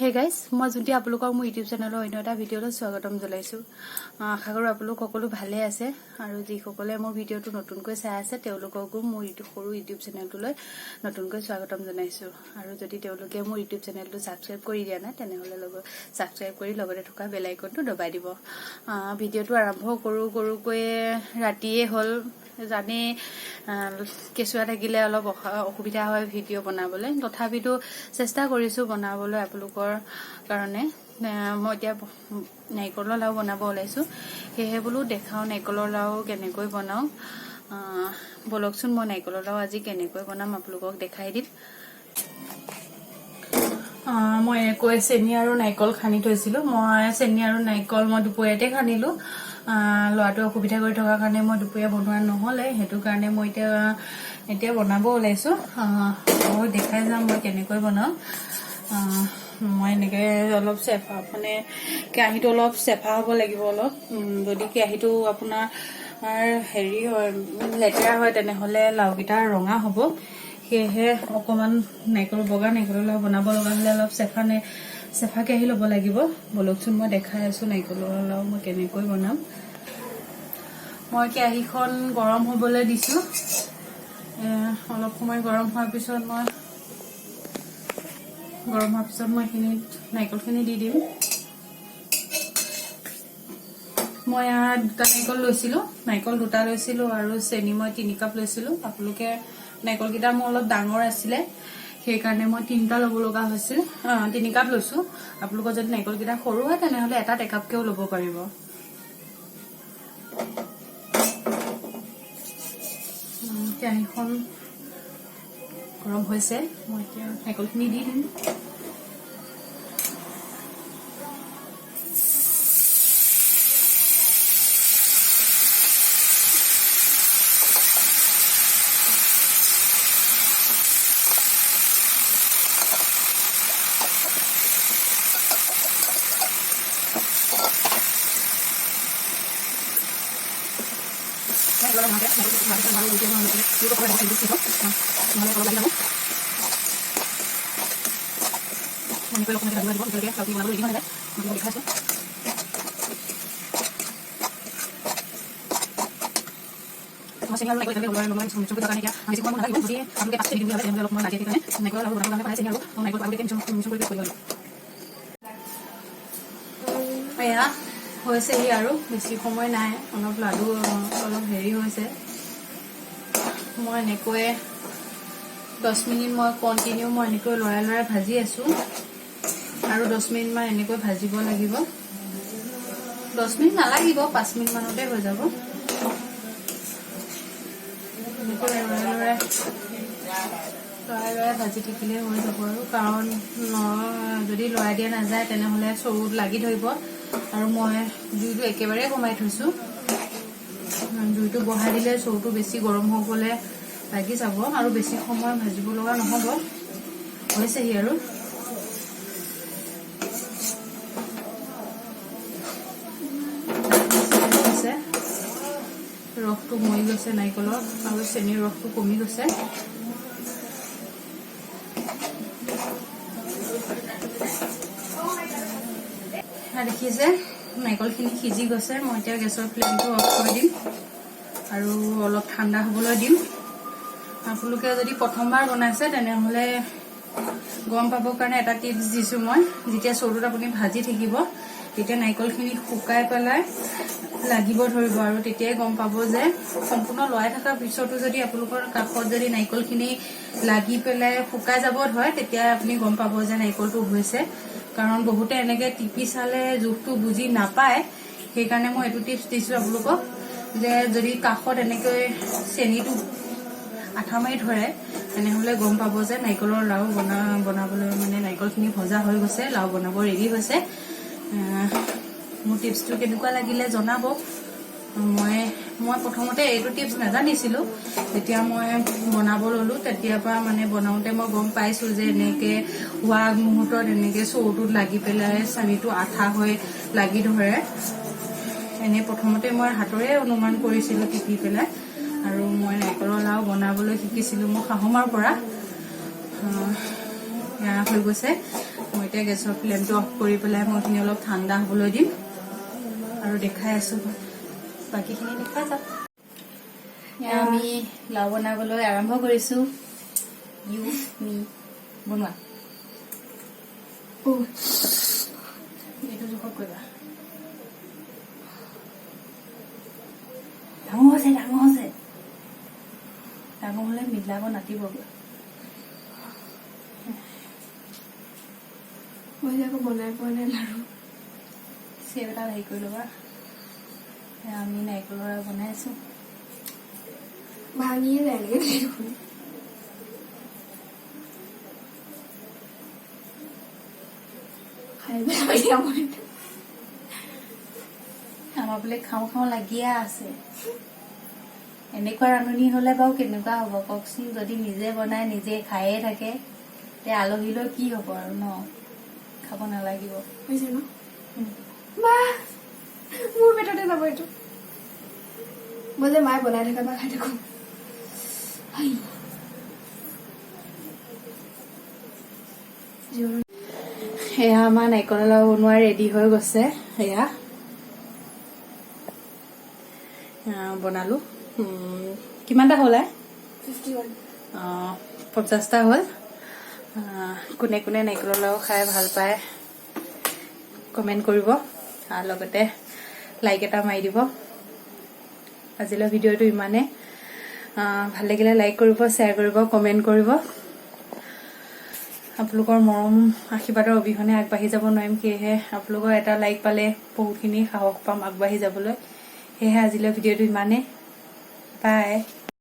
Hey guys, মই জুন্তি আপোনালোকক মোৰ ইউটিউব চেনেলৰ অন্য এটা ভিডিঅ'লৈ স্বাগতম জনাইছো। আশা কৰো আপোনালোক সকলো ভালে আছে আৰু যিসকলে মোৰ ভিডিঅ'টো নতুনকৈ চাই আছে তেওঁলোককো মোৰ সৰু ইউটিউব চেনেলটোলৈ নতুনকৈ স্বাগতম জনাইছো। আৰু যদি তেওঁলোকে মোৰ ইউটিউব চেনেলটো সাবস্ক্ৰাইব কৰি দিয়া নাই তেনেহলে সাবস্ক্ৰাইব কৰি লগতে থকা বেল আইকনটো দবাই দিব। ভিডিঅ'টো আৰম্ভ কৰোকৈ ৰাতিয়ে হ'ল জানে কেঁচুৱা থাকিলে অলপ অসুবিধা হয় ভিডিঅ' বনাবলৈ তথাপিতো চেষ্টা কৰিছো বনাবলৈ আপোনালোকৰ কাৰণে মই এতিয়া নাৰিকলৰ লাউ বনাব ওলাইছো সেয়ে বোলো দেখাও নাৰিকলৰ লাউ কেনেকৈ বনাও বলকচোন মই নাৰিকলৰ লাউ আজি কেনেকৈ বনাম আপোনালোকক দেখাই দিম মই এনেকৈ চেনি আৰু নাৰিকল খানি থৈছিলো মই চেনি আৰু নাৰিকল মই দুপৰীয়াতে খানিলো লৰাটো অসুবিধা কৰি থকা কাৰণে মই দুপৰীয়া বনোৱা নহলে হেতু কাৰণে মই এতিয়া বনাব ওলাইছো মই দেখাই যাম মই কেনেকৈ বনাও মই এনেকে অলপ চেফা মানে কেৰাহীটো অলপ চেফা হ'ব লাগিব অলপ যদি কেৰাহীটো আপোনাৰ হেৰি হয় লেতেৰা হয় তেনেহলে লাউকিটা ৰঙা হ'ব সেয়ে অকমান নাৰিকল বগা নাৰিকলৰ লাউ বনাব লগা হলে অলপ চেফা কেৰাহী ল'ব লাগিব বলকচোন মই দেখাই আছো নাৰিকলৰ লাউ মই কেনেকৈ বনাম মই কেৰাহীখন গৰম হ'বলৈ দিছো অলপ সময় গৰম হোৱাৰ পিছত মই এখিনি নাৰিকলখিনি দি দিম মই দুটা নাৰিকল দুটা লৈছিলো আৰু চেনি মই 3 কাপ লৈছিলো আপোনালোকে নাৰিকল কিটা মোৰ অলপ ডাঙৰ আছিলে সেই কাৰণে মই 3টা ল'ব লগা হৈছিল 3 কাপ লৈছো আপোনালোকৰ যদি নাৰিকল কিটা সৰু হয় তেনেহলে এটা কাপকেও ল'ব পাৰিব কেৰাহীখন গৰম হৈছে মই এতিয়া নাৰিকলখিনি দি দিম হৈছেহি আৰু বেছি সময় নাই অলপ লাডু অলপ হেৰি হৈছে মই এনেকৈ 10 মিনিট মই কন্টিনিউ মই এনেকৈ লৰাই ভাজি আছো আৰু 10 মিনিট মান এনেকৈ ভাজিব লাগিব 10 মিনিট নালাগিব 5 মিনিট মানতে হৈ যাব লৰাই ভাজি থাকিলে হৈ যাব আৰু কাৰণ যদি লৰাই দিয়া নাযায় তেনেহলে চৰুত লাগি ধৰিব আৰু মই জুইটো একেবাৰে কমাই থৈছো জুইটো বঢ়াই দিলে চৰুটো বেছি গৰম হৈ গলে লাগি যাব আৰু বেছি সময় ভাজিব লগা নহব হৈছেহি আৰু ৰসটো মই গৈছে নাৰিকলৰ আৰু চেনিৰ ৰসটো কমি গৈছে দেখিছে নাৰিকলখিনি সিজি গৈছে মই এতিয়া গেছৰ ফ্লেমটো অফ কৰি দিম আৰু অলপ ঠাণ্ডা হ'বলৈ দিম আপোনালোকে যদি প্ৰথমবাৰ বনাইছে তেনেহলে গম পাবৰ কাৰণে এটা টিপছ দিছো মই যেতিয়া চৰুত আপুনি ভাজি থাকিব তেতিয়া নাৰিকলখিনি শুকাই পেলাই লাগিব ধৰিব আৰু তেতিয়াই গম পাব যে সম্পূৰ্ণ লৰাই থকাৰ পিছতো যদি আপোনালোকৰ কাষত যদি নাৰিকলখিনি লাগি পেলাই শুকাই যাব হয় তেতিয়া আপুনি গম পাব যে নাৰিকলটো হৈছে কাৰণ বহুতে এনেকে টিপি চালে জোখটো বুজি নাপায় সেই কাৰণে মই এটো টিপছ দিছো আপোনালোকক যে যদি কাষত এনেকৈ চেনিটো আঠা মাৰি ধৰে তেনেহলে গম পাব যে নাৰিকলৰ লাউ বনাবলৈ মানে নাৰিকলখিনি ভজা হৈ গৈছে লাউ বনাব ৰেডি হৈছে মোৰ টিপছটো কেনেকুৱা লাগিলে জনাব মই প্ৰথমতে এইটো টিপছ নাজানিছিলো যেতিয়া মই বনাব ললো তেতিয়াৰ পৰা মানে বনাওতে মই গম পাইছো যে এনেকে হোৱা মুহূৰ্তত এনেকে চৰুটোত লাগি পেলাই চানিটো আঠা হৈ লাগি ধৰে এনে প্ৰথমতে মই হাতৰে অনুমান কৰিছিলো টিপি পেলাই আৰু মই নাৰিকলৰ লাউ বনাবলৈ শিকিছিলো মই শাহুমাৰ পৰা হৈ গৈছে মই এতিয়া গেছৰ ফ্লেমটো অফ কৰি পেলাই মই এইখিনি অলপ ঠাণ্ডা হ'বলৈ দিম আৰু দেখাই আছো বাকীখিনি দেখাই যাম। আমি লাও বনাবলৈ আৰম্ভ কৰিছো। ইউ মি বনোৱা এইটো জোখত কৰিবা। ডাঙৰ হৈছে ডাঙৰ হলে মিলাব নাতিবগৈ। মই আকৌ বনাই পোৱা নাই লাৰু। চেপ এটা হেৰি কৰি ল'বা। আমি নাৰিকলৰ লাৰু বনাই আছো। ভাঙিয়ে যায় এনেকে দেখোন। খাই বেয়া মই আমাৰ বোলে খাওঁ লাগিয়ে আছে। এনেকুৱা ৰান্ধনি হলে বাৰু কেনেকুৱা হ'ব কওকচোন। যদি নিজে বনাই নিজে খায়ে থাকে তে আলহীলৈ কি হ'ব আৰু ন? খাব নালাগিব। হৈছে ন বা মোৰ পেটতে যাব এইটো। মই যে মায়ে বনাই থকা বা খাই থাকো। এয়া আমাৰ নাৰিকলৰ লাৰু বনোৱা ৰেডি হৈ গৈছে। এয়া বনালো। কিমানটা হ'ল? 50টা হ'ল। কোনে কোনে নাৰিকলৰ লাৰু খাই ভাল পায় কমেণ্ট কৰিব আৰু লগতে লাইক এটা মাৰি দিব। আজিলৈ ভিডিঅ'টো ইমানে। ভাল লাগিলে লাইক কৰিব, শ্বেয়াৰ কৰিব, কমেণ্ট কৰিব। আপোনালোকৰ মৰম আশীৰ্বাদৰ অবিহনে আগবাঢ়ি যাব নোৱাৰিম। সেয়েহে আপোনালোকৰ এটা লাইক পালে বহুতখিনি সাহস পাম আগবাঢ়ি যাবলৈ। সেয়েহে আজিলৈ ভিডিঅ'টো ইমানে। বাই।